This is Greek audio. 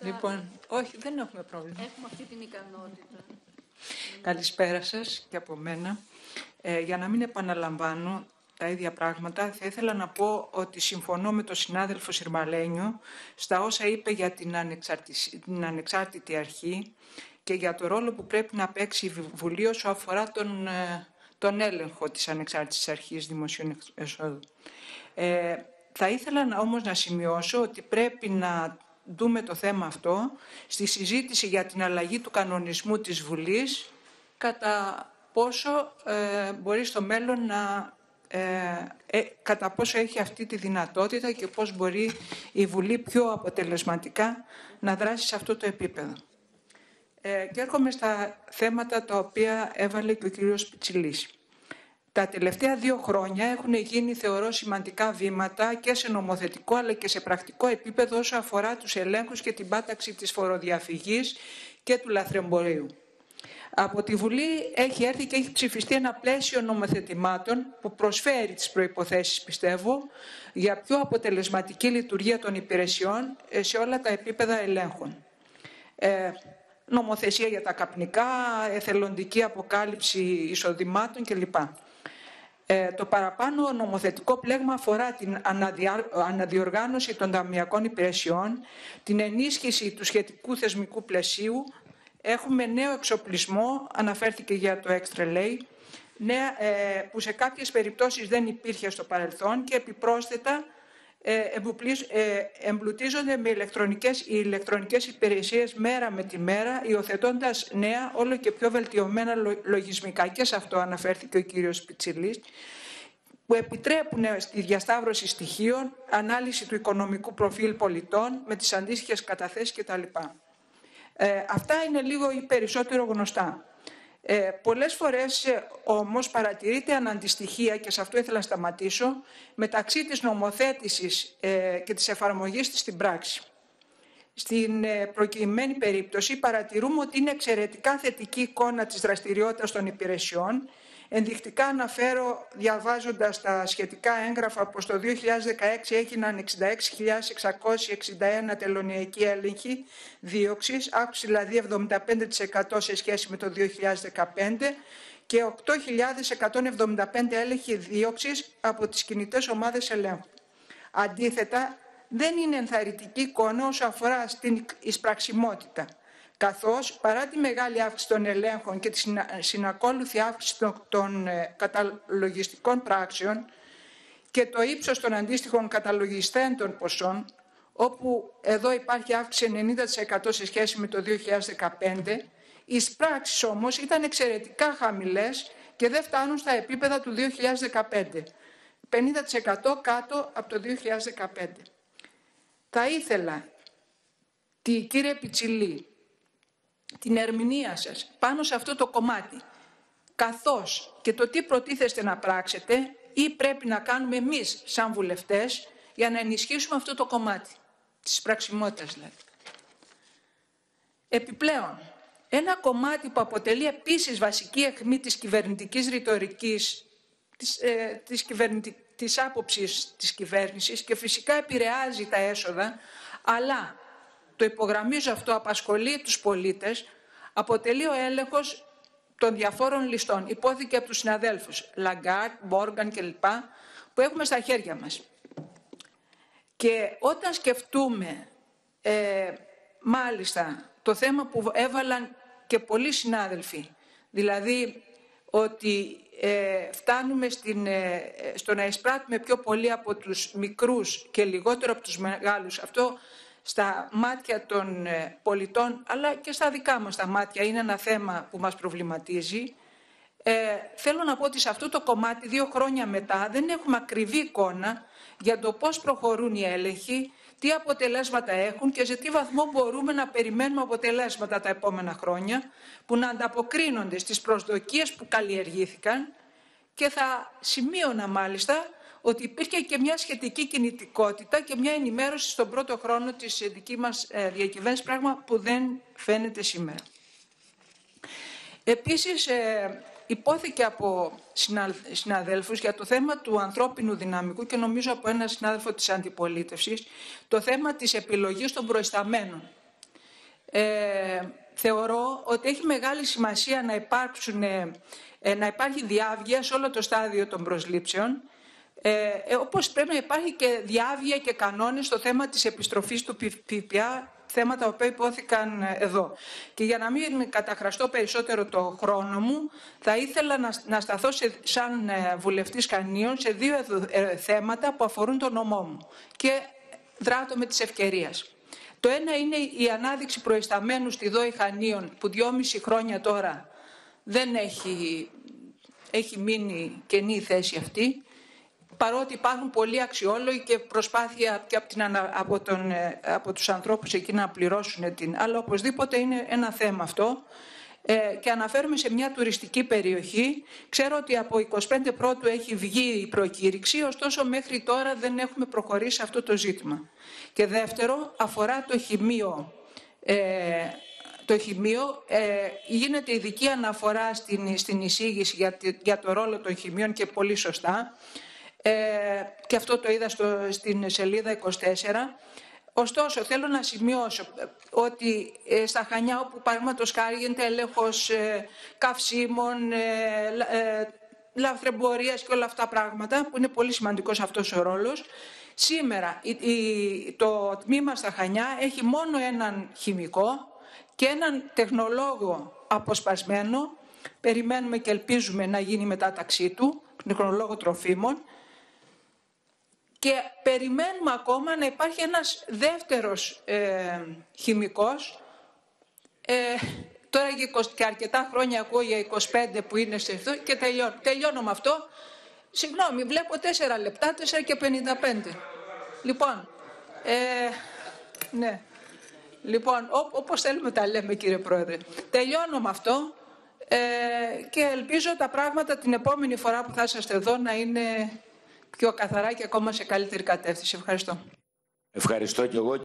Λοιπόν, όχι, δεν έχουμε πρόβλημα. Έχουμε αυτή την ικανότητα. Καλησπέρα σας και από μένα. Για να μην επαναλαμβάνω τα ίδια πράγματα, θα ήθελα να πω ότι συμφωνώ με τον συνάδελφο Συρμαλένιο στα όσα είπε για την ανεξάρτητη αρχή και για το ρόλο που πρέπει να παίξει η Βουλή όσο αφορά τον έλεγχο της ανεξάρτητης αρχής δημοσίων εσόδων. Θα ήθελα όμως να σημειώσω ότι πρέπει να δούμε το θέμα αυτό στη συζήτηση για την αλλαγή του κανονισμού της Βουλής, κατά πόσο μπορεί στο μέλλον κατά πόσο έχει αυτή τη δυνατότητα και πώς μπορεί η Βουλή πιο αποτελεσματικά να δράσει σε αυτό το επίπεδο. Και έρχομαι στα θέματα τα οποία έβαλε και ο κύριος Πιτσιλής. Τα τελευταία 2 χρόνια έχουν γίνει, θεωρώ, σημαντικά βήματα και σε νομοθετικό αλλά και σε πρακτικό επίπεδο όσο αφορά τους ελέγχους και την πάταξη της φοροδιαφυγής και του λαθρεμπορίου. Από τη Βουλή έχει έρθει και έχει ψηφιστεί ένα πλαίσιο νομοθετημάτων που προσφέρει τις προϋποθέσεις, πιστεύω, για πιο αποτελεσματική λειτουργία των υπηρεσιών σε όλα τα επίπεδα ελέγχων. Νομοθεσία για τα καπνικά, εθελοντική αποκάλυψη εισοδημάτων κλπ. Το παραπάνω νομοθετικό πλέγμα αφορά την αναδιοργάνωση των ταμειακών υπηρεσιών, την ενίσχυση του σχετικού θεσμικού πλαισίου. Έχουμε νέο εξοπλισμό, αναφέρθηκε για το Extra που σε κάποιες περιπτώσεις δεν υπήρχε στο παρελθόν και επιπρόσθετα εμπλουτίζονται με οι ηλεκτρονικές υπηρεσίες μέρα με τη μέρα, υιοθετώντας νέα, όλο και πιο βελτιωμένα λογισμικά. Και σε αυτό αναφέρθηκε ο κύριος Πιτσιλής, που επιτρέπουν στη διασταύρωση στοιχείων, ανάλυση του οικονομικού προφίλ πολιτών με τις αντίστοιχες καταθέσεις κτλ. Αυτά είναι λίγο ή περισσότερο γνωστά. Πολλές φορές όμως παρατηρείται αναντιστοιχία, και σε αυτό ήθελα να σταματήσω, μεταξύ της νομοθέτησης και της εφαρμογής της στην πράξη. Στην προκειμένη περίπτωση παρατηρούμε ότι είναι εξαιρετικά θετική εικόνα της δραστηριότητας των υπηρεσιών. Ενδεικτικά αναφέρω, διαβάζοντας τα σχετικά έγγραφα, πως το 2016 έγιναν 66.661 τελωνειακοί έλεγχοι δίωξης, αύξηση δηλαδή 75% σε σχέση με το 2015, και 8.175 έλεγχοι δίωξης από τις κινητές ομάδες ελέγχου. Αντίθετα, δεν είναι ενθαρρυντική εικόνα όσο αφορά στην εισπραξιμότητα, καθώς παρά τη μεγάλη αύξηση των ελέγχων και τη συνακόλουθη αύξηση των καταλογιστικών πράξεων και το ύψος των αντίστοιχων καταλογιστέντων ποσών, όπου εδώ υπάρχει αύξηση 90% σε σχέση με το 2015, οι εισπράξεις όμως ήταν εξαιρετικά χαμηλές και δεν φτάνουν στα επίπεδα του 2015, 50% κάτω από το 2015. Θα ήθελα, κύριε Πιτσιλή, την ερμηνεία σας πάνω σε αυτό το κομμάτι, καθώς και το τι προτίθεστε να πράξετε ή πρέπει να κάνουμε εμείς σαν βουλευτές για να ενισχύσουμε αυτό το κομμάτι της πραξιμότητας δηλαδή. Επιπλέον, ένα κομμάτι που αποτελεί επίσης βασική αιχμή της κυβερνητικής ρητορικής, της άποψης της κυβέρνησης και φυσικά επηρεάζει τα έσοδα, αλλά το υπογραμμίζω αυτό, απασχολεί τους πολίτες, αποτελεί ο έλεγχος των διαφόρων ληστών. Υπόθηκε από τους συναδέλφους Λαγκάρτ, Μπόργαν κλπ. Που έχουμε στα χέρια μας. Και όταν σκεφτούμε μάλιστα το θέμα που έβαλαν και πολλοί συνάδελφοι, δηλαδή ότι φτάνουμε στο να εισπράττουμε πιο πολύ από τους μικρούς και λιγότερο από τους μεγάλους, αυτό στα μάτια των πολιτών, αλλά και στα δικά μας τα μάτια, είναι ένα θέμα που μας προβληματίζει. Θέλω να πω ότι σε αυτό το κομμάτι 2 χρόνια μετά δεν έχουμε ακριβή εικόνα για το πώς προχωρούν οι έλεγχοι, τι αποτελέσματα έχουν και σε τι βαθμό μπορούμε να περιμένουμε αποτελέσματα τα επόμενα χρόνια που να ανταποκρίνονται στις προσδοκίες που καλλιεργήθηκαν, και θα σημείωνα μάλιστα ότι υπήρχε και μια σχετική κινητικότητα και μια ενημέρωση στον πρώτο χρόνο της δική μας διακυβέρνησης, πράγμα που δεν φαίνεται σήμερα. Επίσης, υπόθηκε από συναδέλφους για το θέμα του ανθρώπινου δυναμικού και νομίζω από έναν συνάδελφο της αντιπολίτευσης, το θέμα της επιλογής των προϊσταμένων. θεωρώ ότι έχει μεγάλη σημασία να υπάρχει διάβγεια σε όλο το στάδιο των προσλήψεων, όπως πρέπει να υπάρχει και διάβγεια και κανόνες στο θέμα της επιστροφής του ΦΠΑ, θέματα που υπόθηκαν εδώ. Και για να μην καταχραστώ περισσότερο το χρόνο μου, θα ήθελα να σταθώ σαν βουλευτής Χανίων σε δύο θέματα που αφορούν τον νομό μου και δράτω με της ευκαιρίας. Το ένα είναι η ανάδειξη προϊσταμένου στη ΔΟΗ Χανίων, που 2,5 χρόνια τώρα δεν έχει μείνει κενή η θέση αυτή, παρότι υπάρχουν πολλοί αξιόλογοι και προσπάθεια και από τους ανθρώπους εκεί να πληρώσουν αλλά οπωσδήποτε είναι ένα θέμα αυτό. Και αναφέρομαι σε μια τουριστική περιοχή. Ξέρω ότι από 25 Πρώτου έχει βγει η προκήρυξη, ωστόσο μέχρι τώρα δεν έχουμε προχωρήσει σε αυτό το ζήτημα. Και δεύτερο, αφορά το χημείο. Το χημείο, γίνεται ειδική αναφορά στην εισήγηση για το ρόλο των χημείων και πολύ σωστά. Και αυτό το είδα στην σελίδα 24. Ωστόσο, θέλω να σημειώσω ότι στα Χανιά, όπου παραδείγματος χάρη γίνεται έλεγχος καυσίμων, λαθρεμπορίας και όλα αυτά πράγματα, που είναι πολύ σημαντικός αυτός ο ρόλος, σήμερα το τμήμα στα Χανιά έχει μόνο έναν χημικό και έναν τεχνολόγο αποσπασμένο. Περιμένουμε και ελπίζουμε να γίνει μετάταξή του, τεχνολόγο τροφίμων. Και περιμένουμε ακόμα να υπάρχει ένας δεύτερος χημικός. Τώρα και αρκετά χρόνια ακούω για 25 που είναι σε αυτό και τελειώνω με αυτό. Συγγνώμη, βλέπω 4 λεπτά, 4 και 55. Λοιπόν, ναι. Λοιπόν, όπως θέλουμε τα λέμε, κύριε Πρόεδρε. Τελειώνω με αυτό και ελπίζω τα πράγματα την επόμενη φορά που θα είσαστε εδώ να είναι πιο καθαρά και ακόμα σε καλύτερη κατεύθυνση. Ευχαριστώ. Ευχαριστώ και εγώ.